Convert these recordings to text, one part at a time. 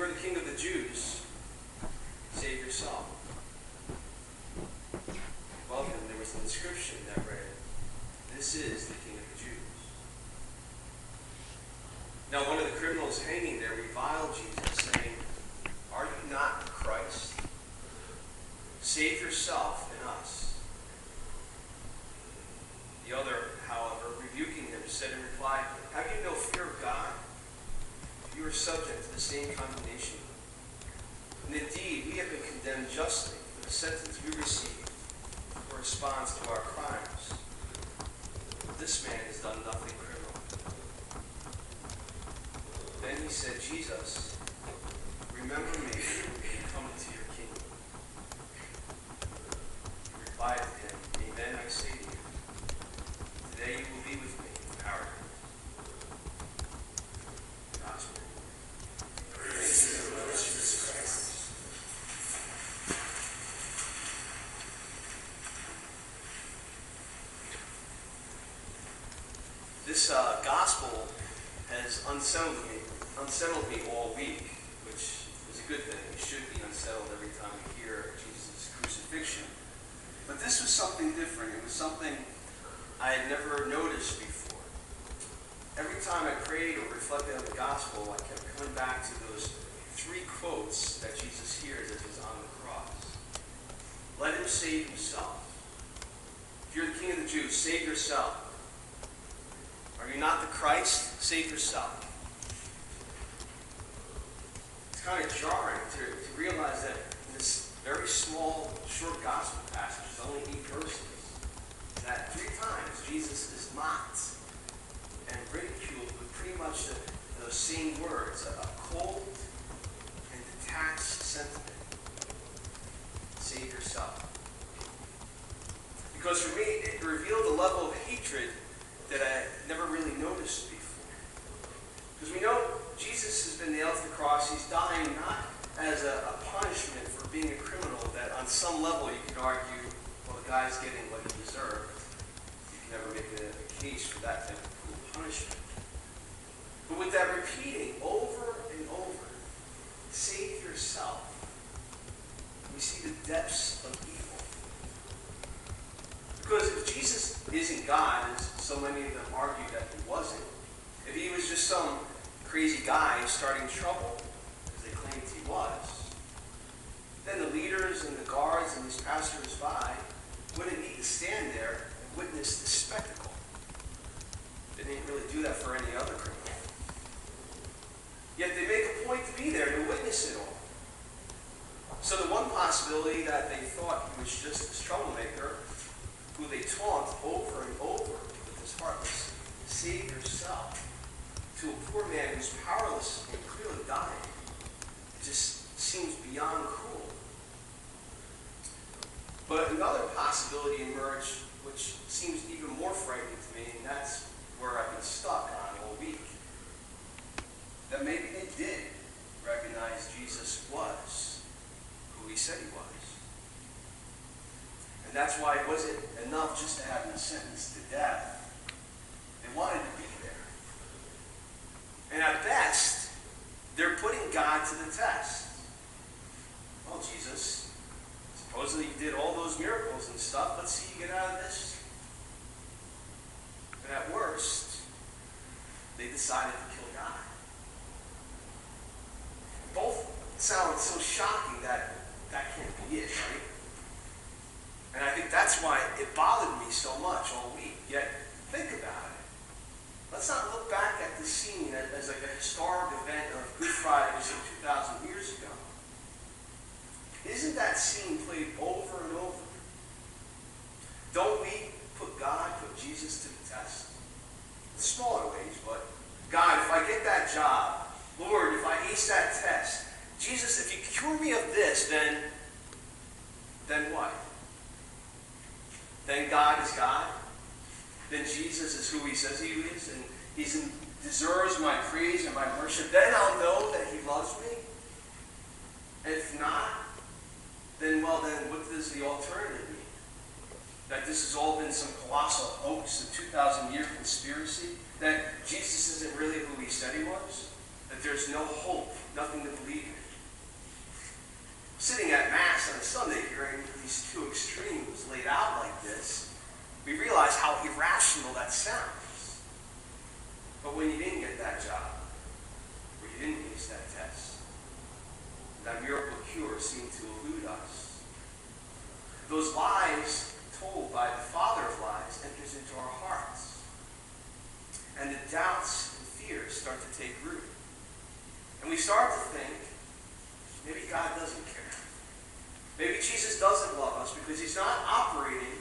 you're the king of the Jews, save yourself. Well, then there was an inscription that read, this is the king of the Jews. Now, one of the criminals hanging there reviled Jesus, saying, are you not the Christ? Save yourself and us. The other, however, rebuking him, said in reply, have you no fear of God? You are subject to the same condemnation. And indeed, we have been condemned justly for the sentence we received in response to our crimes. But this man has done nothing criminal. Then he said, Jesus, remember me when you come into your kingdom. He replied to him, amen, I say to you, today you will be with me in paradise. Gospel. Praise to the Lord Jesus Christ. This gospel has unsettled me all week, which is a good thing. It should be unsettled every time we hear Jesus' crucifixion. But this was something different. It was something I had never noticed before. Every time I prayed or reflected on the gospel, I kept coming back to those three quotes that Jesus hears as he's on the cross. Let him save himself. If you're the king of the Jews, save yourself. Are you not the Christ? Save yourself. It's kind of jarring to realize that in this very small, short gospel passage, it's only 8 verses, that 3 times Jesus is mocked and ridiculed with pretty much those same words, a cold and detached sentiment. Save yourself. Because for me, it revealed a level of hatred that I never really noticed before. Because we know Jesus has been nailed to the cross. He's dying not as a punishment for being a criminal that on some level you could argue, well, the guy's getting what he deserved. You can never make a case for that type of cruel punishment. But with that repeating over and over, save yourself, we see the depths of evil. Because if Jesus isn't God, as so many of them argue that he wasn't, if he was just some crazy guy starting trouble, as they claimed he was, then the leaders and the guards and these passers-by wouldn't need to stand there and witness this spectacle. They didn't really do that for any other criminal. Yet they make a point to be there to witness it all. So the one possibility that they thought he was just this troublemaker, who they taunt over and over with this heartless, save yourself, to a poor man who's powerless and clearly dying. It just seems beyond cruel. But another possibility emerged, which seems even more frightening to me, and that's where I've been stuck on all week. That maybe they did recognize Jesus was who he said he was. And that's why it wasn't enough just to have him sentenced to death. They wanted to be there. And at best, they're putting God to the test. Well, Jesus, supposedly you did all those miracles and stuff. Let's see you get out of this. But at worst, they decided to kill God. Both sound so shocking that can't be it, right? And I think that's why it bothered me so much all week. Yet, think about it. Let's not look back at this scene as like a historic event of Good Friday some 2,000 years ago. Isn't that scene played over and over? Don't we put Jesus to the test? In smaller ways, but God, if I get that job, Lord, if I ace that test, Jesus, if you cure me of this, then what? Then God is God. Then Jesus is who he says he is, and he deserves my praise and my worship. Then I'll know that he loves me. And if not, then what does the alternative mean? That this has all been some colossal hoax, a 2,000-year conspiracy? That Jesus isn't really who he said he was? that there's no hope, nothing to believe in. Sitting at Mass on a Sunday, hearing these two extremes laid out like this, we realize how irrational that sounds. But when you didn't get that job, or you didn't ace that test, that miracle cure seemed to elude us. Those lies told by the father of lies enters into our hearts. And the doubts and fears start to take root. And we start to think, maybe God doesn't care. Maybe Jesus doesn't love us because he's not operating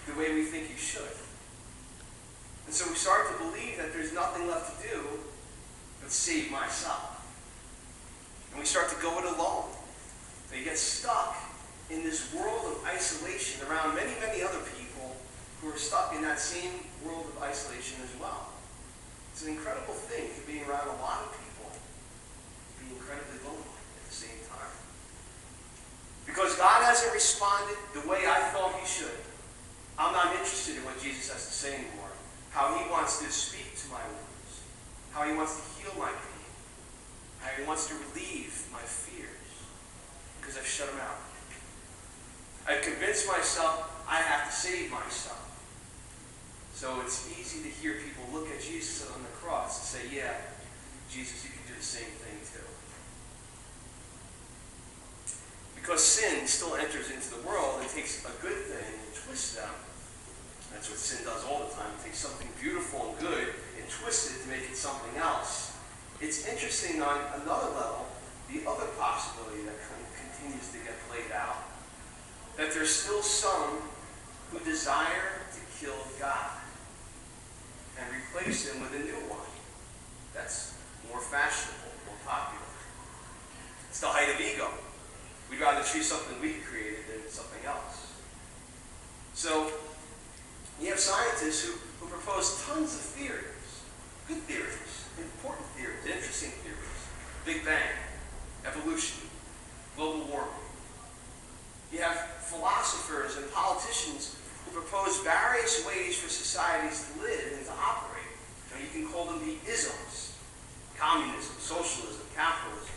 the way we think he should. And so we start to believe that there's nothing left to do but save myself. And we start to go it alone. They get stuck in this world of isolation around many, many other people who are stuck in that same world of isolation as well. It's an incredible thing to be around a lot of people and be incredibly lonely at the same time. Because God hasn't responded the way I thought he should. I'm not interested in what Jesus has to say anymore. How he wants to speak to my wounds. How he wants to heal my pain. How he wants to relieve my fears. Because I've shut him out. I've convinced myself I have to save myself. So it's easy to hear people look at Jesus on the cross and say, yeah, Jesus, you can do the same thing too. Because sin still enters into the world and takes a good thing and twists them. That's what sin does all the time. It takes something beautiful and good and twists it to make it something else. It's interesting on another level, the other possibility that continues to get played out, that there's still some who desire to kill God and replace him with a new one that's more fashionable, more popular. It's the height of ego. We'd rather choose something we created than something else. So you have scientists who propose tons of theories, good theories, important theories, interesting theories. Big Bang, evolution, global warming. You have philosophers and politicians who propose various ways for societies to live and to operate. Now, you can call them the isms: communism, socialism, capitalism.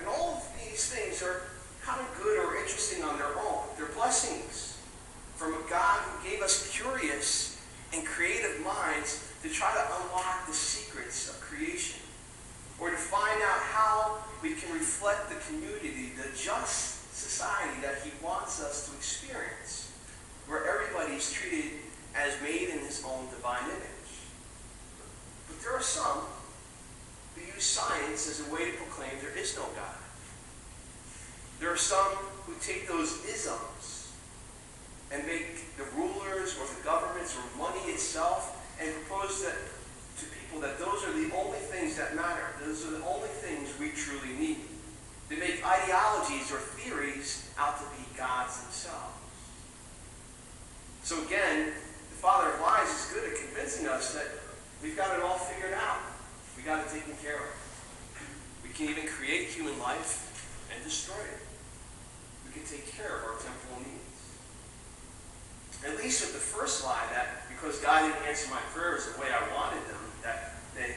And all of these things are kind of good or interesting on their own. They're blessings from a God who gave us curious and creative minds to try to unlock the secrets of creation, or to find out how we can reflect the community, the just society that he wants us to experience, where everybody's treated as made in his own divine image. But there are some who use science as a way to proclaim there is no God. There are some who take those isms and make the rulers or the governments or money itself and propose that to people that those are the only things that matter. Those are the only things we truly need. They make ideologies or theories out to be gods themselves. So again, the father of lies is good at convincing us that we've got it all figured out. We got it taken care of. We can even create human life and destroy it. We can take care of our temporal needs. At least with the first lie, that because God didn't answer my prayers the way I wanted them, that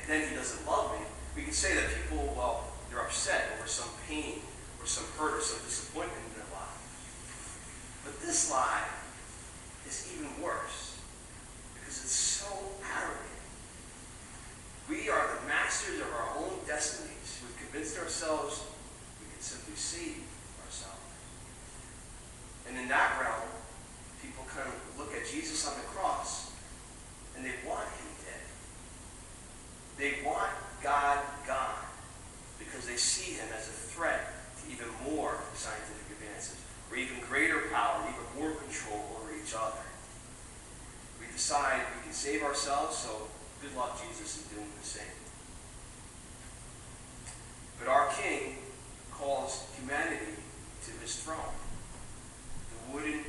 then he doesn't love me, we can say that people, well, they're upset over some pain or some hurt or some disappointment in their life. But this lie is even worse because it's so arrogant. We are the masters of our own destinies. We've convinced ourselves we can simply save ourselves. And in that realm, people kind of look at Jesus on the cross and they want him dead. They want God gone because they see him as a threat to even more scientific advances, or even greater power, even more control over each other. We decide we can save ourselves, so good luck, Jesus, in doing the same. But our King calls humanity to his throne. The wooden,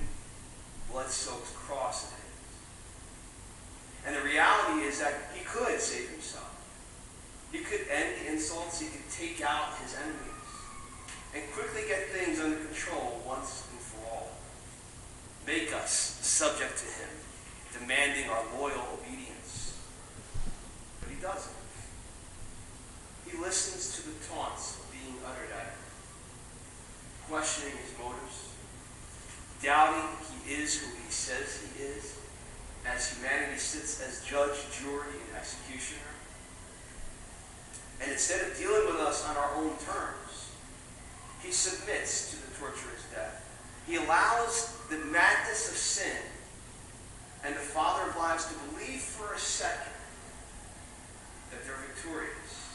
blood-soaked cross of his. And the reality is that he could save himself. He could end the insults, he could take out his enemies, and quickly get things under control once and for all. Make us subject to him, demanding our loyal obedience. But he doesn't. He listens to the taunts being uttered at him, questioning his motives, doubting he is who he says he is, as humanity sits as judge, jury, and executioner. And instead of dealing with us on our own terms, he submits to the torturous death. He allows the madness of sin and the Father of lies to believe for a second that they're victorious,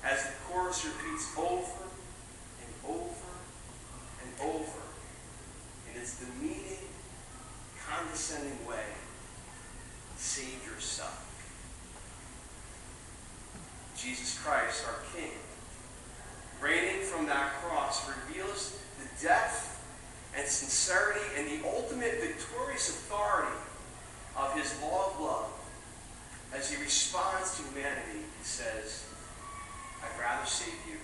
as the chorus repeats over and over and over in its demeaning, condescending way, save yourself. Jesus Christ, our King, reigning from that cross, reveals the depth and sincerity and the ultimate victorious authority of his law of love. As he responds to humanity, he says, I'd rather save you